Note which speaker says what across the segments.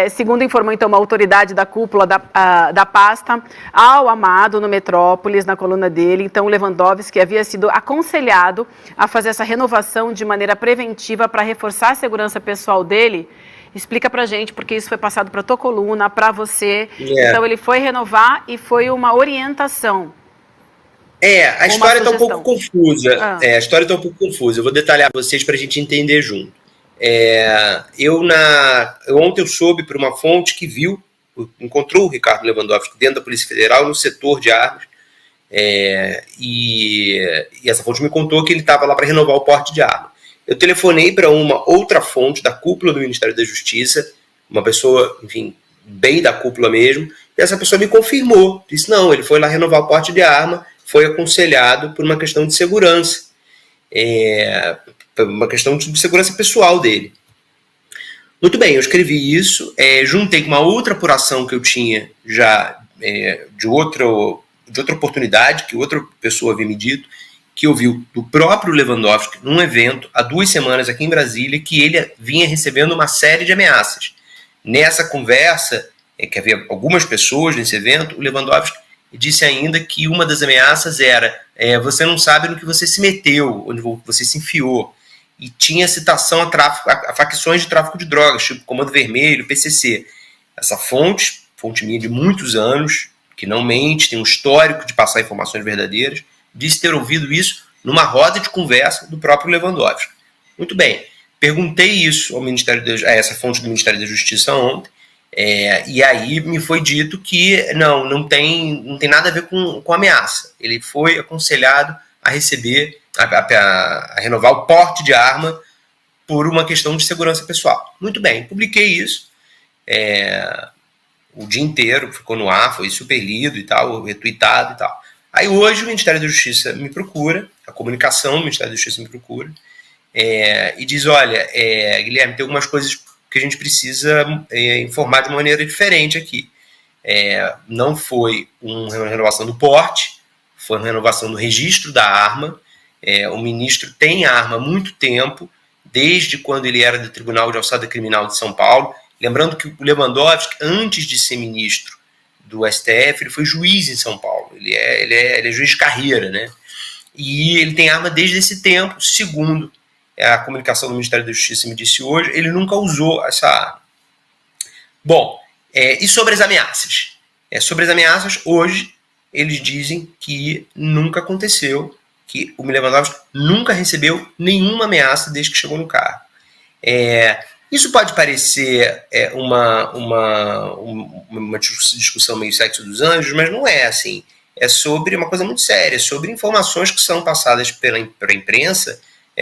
Speaker 1: Segundo informou, então, uma autoridade da cúpula da pasta ao Amado, no Metrópolis, na coluna dele, então, o Lewandowski havia sido aconselhado a fazer essa renovação de maneira preventiva para reforçar a segurança pessoal dele. Explica pra gente, porque isso foi passado para a tua coluna, para você. Então, ele foi renovar e foi uma orientação.
Speaker 2: A história está um pouco confusa. A história está um pouco confusa. Eu vou detalhar para vocês para a gente entender junto. Ontem eu soube por uma fonte que encontrou o Ricardo Lewandowski dentro da Polícia Federal no setor de armas, e essa fonte me contou que ele estava lá para renovar o porte de arma. Eu telefonei para uma outra fonte da cúpula do Ministério da Justiça, uma pessoa, enfim, bem da cúpula mesmo, e essa pessoa me confirmou, disse, não, ele foi lá renovar o porte de arma, foi aconselhado por uma questão de segurança, uma questão de segurança pessoal dele. Muito bem, eu escrevi isso, juntei com uma outra apuração que eu tinha já de outra oportunidade, que outra pessoa havia me dito, que ouviu do próprio Lewandowski num evento há 2 semanas aqui em Brasília, que ele vinha recebendo uma série de ameaças. Nessa conversa, que havia algumas pessoas nesse evento, o Lewandowski disse ainda que uma das ameaças era você não sabe no que você se meteu, onde você se enfiou. E tinha citação a facções de tráfico de drogas, tipo Comando Vermelho, PCC. Essa fonte minha de muitos anos, que não mente, tem um histórico de passar informações verdadeiras, disse ter ouvido isso numa roda de conversa do próprio Lewandowski. Muito bem, perguntei isso a essa fonte do Ministério da Justiça ontem, e aí me foi dito que não tem nada a ver com ameaça. Ele foi aconselhado a receber, a renovar o porte de arma por uma questão de segurança pessoal. Muito bem, publiquei isso, o dia inteiro ficou no ar, foi super lido e tal, retweetado e tal. Aí hoje o Ministério da Justiça me procura, a comunicação do Ministério da Justiça me procura, e diz, olha, Guilherme, tem algumas coisas que a gente precisa informar de uma maneira diferente aqui. Não foi uma renovação do porte, foi uma renovação do registro da arma. O ministro tem a arma há muito tempo, desde quando ele era do Tribunal de Alçada Criminal de São Paulo. Lembrando que o Lewandowski, antes de ser ministro do STF, ele foi juiz em São Paulo. Ele é juiz de carreira, né? E ele tem arma desde esse tempo. Segundo a comunicação do Ministério da Justiça me disse hoje, ele nunca usou essa arma. Bom, e sobre as ameaças? Sobre as ameaças, hoje, eles dizem que nunca aconteceu, que o Lewandowski nunca recebeu nenhuma ameaça desde que chegou no cargo. Isso pode parecer uma discussão meio sexo dos anjos, mas não é assim. É sobre uma coisa muito séria, sobre informações que são passadas pela imprensa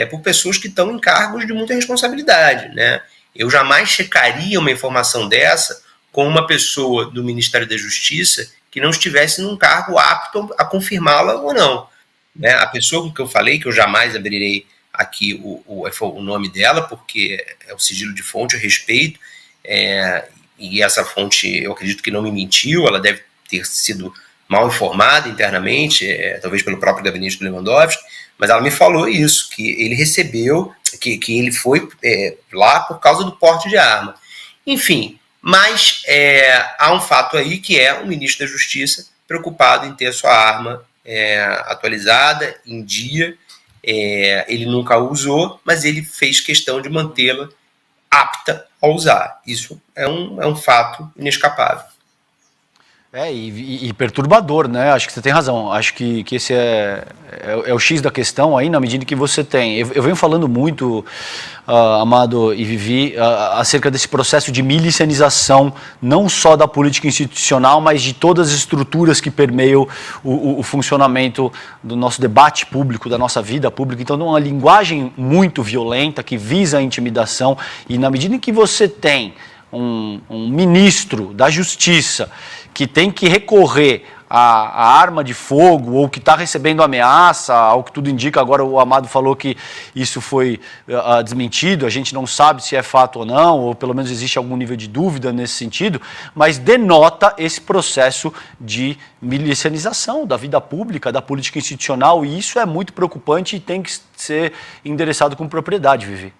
Speaker 2: por pessoas que estão em cargos de muita responsabilidade, né? Eu jamais checaria uma informação dessa com uma pessoa do Ministério da Justiça que não estivesse num cargo apto a confirmá-la ou não. Né? A pessoa com que eu falei, que eu jamais abrirei aqui o nome dela, porque é o sigilo de fonte, eu respeito, e essa fonte eu acredito que não me mentiu, ela deve ter sido mal informada internamente, talvez pelo próprio gabinete do Lewandowski, mas ela me falou isso, que ele recebeu, que ele foi lá por causa do porte de arma. Enfim, mas há um fato aí que é o ministro da Justiça preocupado em ter a sua arma atualizada, em dia. Ele nunca a usou, mas ele fez questão de mantê-la apta a usar. Isso é um fato inescapável.
Speaker 3: E perturbador, né? Acho que você tem razão. Acho que esse é o X da questão aí, na medida que você tem. Eu venho falando muito, Amado e Vivi, acerca desse processo de milicianização, não só da política institucional, mas de todas as estruturas que permeiam o funcionamento do nosso debate público, da nossa vida pública. Então, uma linguagem muito violenta que visa a intimidação, e na medida em que você tem um ministro da Justiça que tem que recorrer à arma de fogo ou que está recebendo ameaça, ao que tudo indica, agora o Amado falou que isso foi desmentido, a gente não sabe se é fato ou não, ou pelo menos existe algum nível de dúvida nesse sentido, mas denota esse processo de milicianização da vida pública, da política institucional, e isso é muito preocupante e tem que ser endereçado com propriedade, Vivi.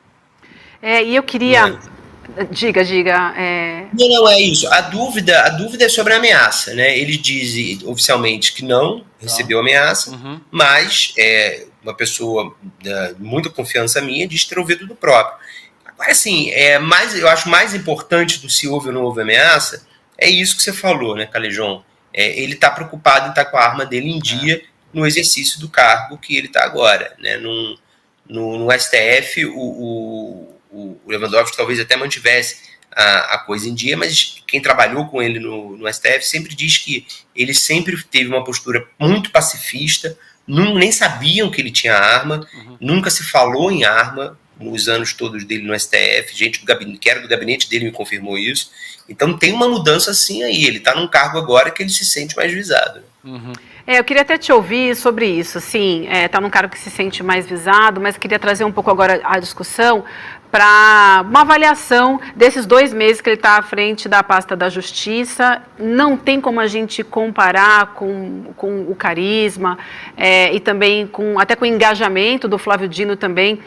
Speaker 1: E eu queria Diga.
Speaker 2: Não é isso. A dúvida é sobre a ameaça, né? Ele diz oficialmente que não recebeu ameaça, mas uma pessoa de muita confiança minha diz ter ouvido do próprio. Agora, assim, eu acho mais importante do se houve ou não houve ameaça, é isso que você falou, né, Calejon? Ele está preocupado em estar com a arma dele em dia no exercício do cargo que ele está agora, né? No STF, o Lewandowski talvez até mantivesse a coisa em dia, mas quem trabalhou com ele no STF sempre diz que ele sempre teve uma postura muito pacifista, nem sabiam que ele tinha arma, nunca se falou em arma nos anos todos dele no STF, gente que era do gabinete dele me confirmou isso. Então tem uma mudança assim aí, ele está num cargo agora que ele se sente mais visado.
Speaker 1: Eu queria até te ouvir sobre isso, assim, está num cargo que se sente mais visado, mas queria trazer um pouco agora a discussão para uma avaliação desses 2 meses que ele está à frente da pasta da Justiça. Não tem como a gente comparar com o carisma e também até com o engajamento do Flávio Dino também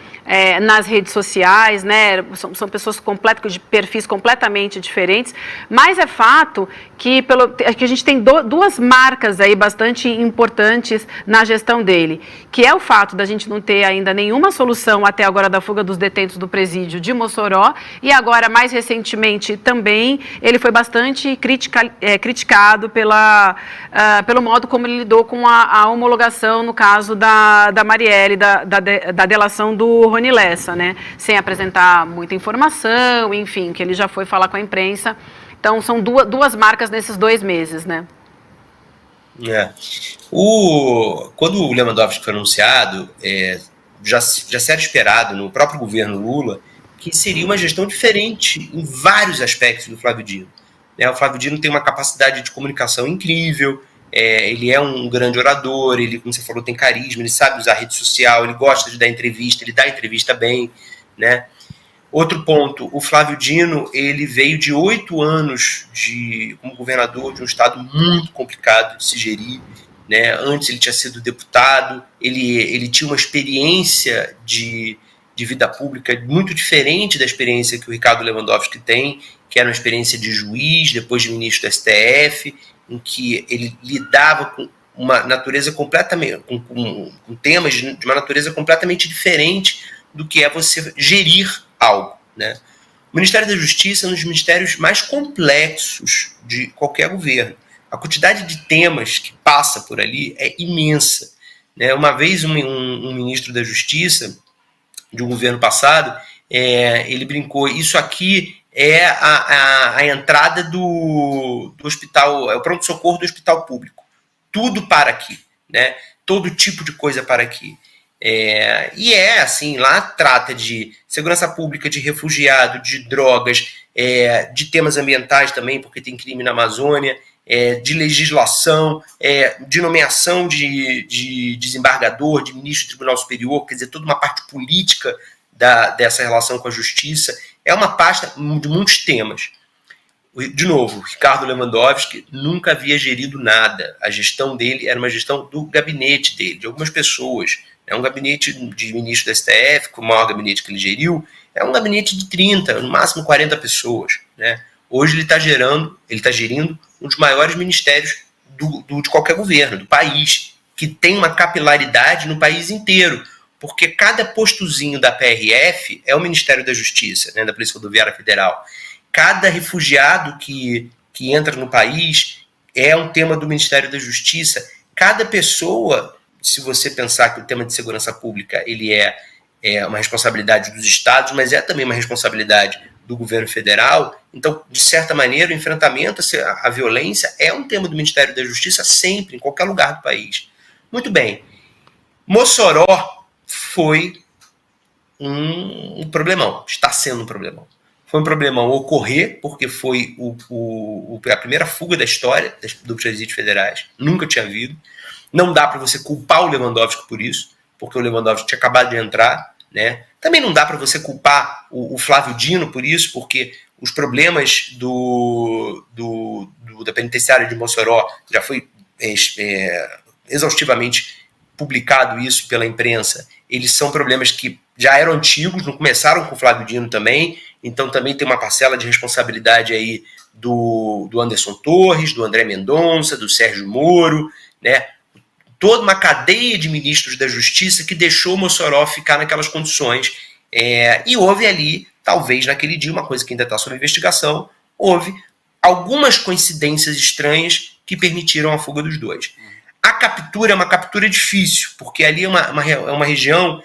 Speaker 1: nas redes sociais, né? São pessoas de perfis completamente diferentes, mas é fato que a gente tem 2 marcas aí bastante importantes na gestão dele, que é o fato da gente não ter ainda nenhuma solução até agora da fuga dos detentos do presídio de Mossoró, e agora, mais recentemente, também, ele foi bastante criticado pelo modo como ele lidou com a homologação, no caso da Marielle, da delação do Rony Lessa, né? Sem apresentar muita informação, enfim, que ele já foi falar com a imprensa. Então, são 2 marcas nesses 2 meses, né?
Speaker 2: Quando o Lewandowski foi anunciado, já era esperado no próprio governo Lula que seria uma gestão diferente em vários aspectos do Flávio Dino. O Flávio Dino tem uma capacidade de comunicação incrível, ele é um grande orador, ele, como você falou, tem carisma, ele sabe usar rede social, ele gosta de dar entrevista, ele dá entrevista bem, né? Outro ponto, o Flávio Dino, ele veio de 8 anos como governador de um estado muito complicado de se gerir, né? Antes ele tinha sido deputado, ele tinha uma experiência de vida pública muito diferente da experiência que o Ricardo Lewandowski tem, que era uma experiência de juiz, depois de ministro do STF, em que ele lidava com uma natureza completamente, com temas de uma natureza completamente diferente do que é você gerir algo, né? O Ministério da Justiça é um dos ministérios mais complexos de qualquer governo. A quantidade de temas que passa por ali é imensa, né? Uma vez um ministro da Justiça de um governo passado, ele brincou, isso aqui é a entrada do hospital, é o pronto-socorro do hospital público. Tudo para aqui, né? Todo tipo de coisa para aqui. Assim, lá trata de segurança pública, de refugiado, de drogas, de temas ambientais também, porque tem crime na Amazônia, de legislação, de nomeação de desembargador, de ministro do Tribunal Superior, quer dizer, toda uma parte política dessa relação com a justiça. É uma pasta de muitos temas. De novo, Ricardo Lewandowski nunca havia gerido nada. A gestão dele era uma gestão do gabinete dele, de algumas pessoas. É um gabinete de ministro do STF, o maior gabinete que ele geriu, é um gabinete de 30, no máximo 40 pessoas, né? Hoje ele está gerindo um dos maiores ministérios de qualquer governo, do país, que tem uma capilaridade no país inteiro, porque cada postozinho da PRF é o Ministério da Justiça, né, da Polícia Rodoviária Federal. Cada refugiado que entra no país é um tema do Ministério da Justiça. Cada pessoa, se você pensar que o tema de segurança pública ele é uma responsabilidade dos estados, mas é também uma responsabilidade do governo federal, então, de certa maneira, o enfrentamento à violência é um tema do Ministério da Justiça sempre, em qualquer lugar do país. Muito bem. Mossoró foi um problemão, está sendo um problemão. Foi um problemão ocorrer, porque foi a primeira fuga da história dos presídios federais, nunca tinha havido. Não dá para você culpar o Lewandowski por isso, porque o Lewandowski tinha acabado de entrar, né? Também não dá para você culpar o Flávio Dino por isso, porque os problemas da penitenciária de Mossoró já foi exaustivamente publicado isso pela imprensa. Eles são problemas que já eram antigos, não começaram com o Flávio Dino também, então também tem uma parcela de responsabilidade aí do Anderson Torres, do André Mendonça, do Sérgio Moro, né? Toda uma cadeia de ministros da Justiça que deixou o Mossoró ficar naquelas condições. E houve ali, talvez naquele dia, uma coisa que ainda está sob investigação, houve algumas coincidências estranhas que permitiram a fuga dos dois. A captura é uma captura difícil, porque ali é uma região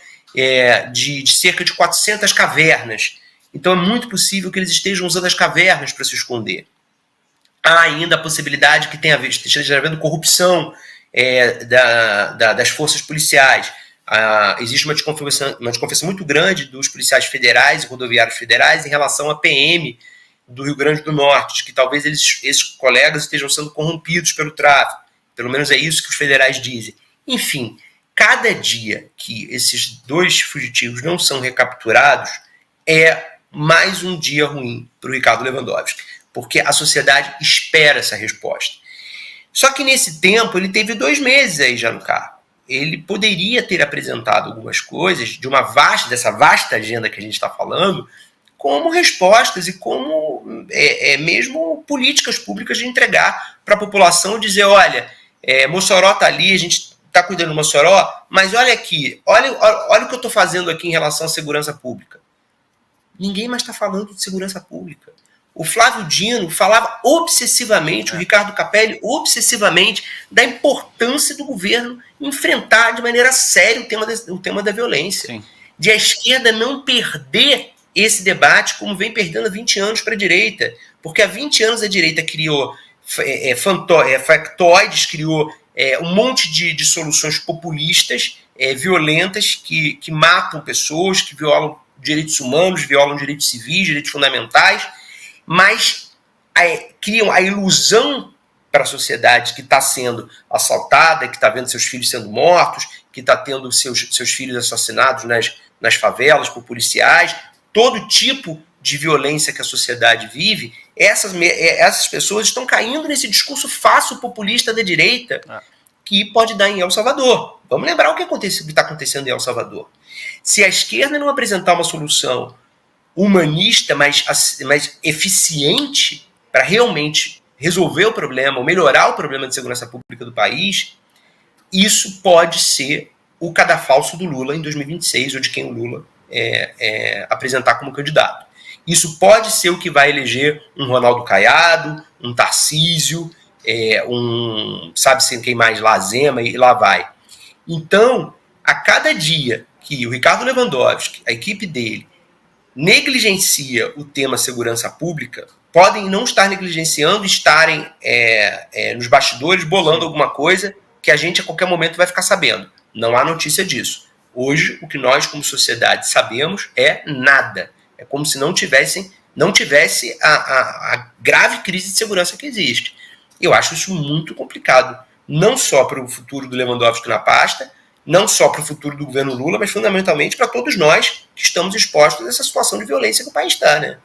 Speaker 2: de cerca de 400 cavernas. Então é muito possível que eles estejam usando as cavernas para se esconder. Há ainda a possibilidade que esteja havendo corrupção das forças policiais. Existe uma desconfiança muito grande dos policiais federais e rodoviários federais em relação à PM do Rio Grande do Norte, de que talvez esses colegas estejam sendo corrompidos pelo tráfico. Pelo menos é isso que os federais dizem. Enfim, cada dia que esses dois fugitivos não são recapturados é mais um dia ruim para o Ricardo Lewandowski, porque a sociedade espera essa resposta. Só que nesse tempo ele teve 2 meses aí já no cargo. Ele poderia ter apresentado algumas coisas dessa vasta agenda que a gente está falando, como respostas e como mesmo políticas públicas de entregar para a população, dizer, olha, Mossoró está ali, a gente está cuidando do Mossoró, mas olha aqui, olha o que eu estou fazendo aqui em relação à segurança pública. Ninguém mais está falando de segurança pública. O Flávio Dino falava obsessivamente, o Ricardo Capelli obsessivamente, da importância do governo enfrentar de maneira séria o tema da violência. Sim. De a esquerda não perder esse debate como vem perdendo há 20 anos para a direita. Porque há 20 anos a direita criou factoides, criou um monte de soluções populistas, violentas, que matam pessoas, que violam direitos humanos, violam direitos civis, direitos fundamentais, mas criam a ilusão para a sociedade que está sendo assaltada, que está vendo seus filhos sendo mortos, que está tendo seus filhos assassinados nas favelas por policiais, todo tipo de violência que a sociedade vive. Essas pessoas estão caindo nesse discurso fácil populista da direita que pode dar em El Salvador. Vamos lembrar o que está acontecendo em El Salvador. Se a esquerda não apresentar uma solução humanista, mais eficiente para realmente resolver o problema, ou melhorar o problema de segurança pública do país, isso pode ser o cadafalso do Lula em 2026, ou de quem o Lula apresentar como candidato. Isso pode ser o que vai eleger um Ronaldo Caiado, um Tarcísio, sabe-se quem mais, lá, Zema, e lá vai. Então, a cada dia que o Ricardo Lewandowski, a equipe dele, negligencia o tema segurança pública, podem não estar negligenciando, estarem nos bastidores bolando alguma coisa que a gente a qualquer momento vai ficar sabendo. Não há notícia disso. Hoje, o que nós como sociedade sabemos é nada. É como se não tivesse a grave crise de segurança que existe. Eu acho isso muito complicado, não só para o futuro do Lewandowski na pasta, não só para o futuro do governo Lula, mas fundamentalmente para todos nós que estamos expostos a essa situação de violência que o país está, né?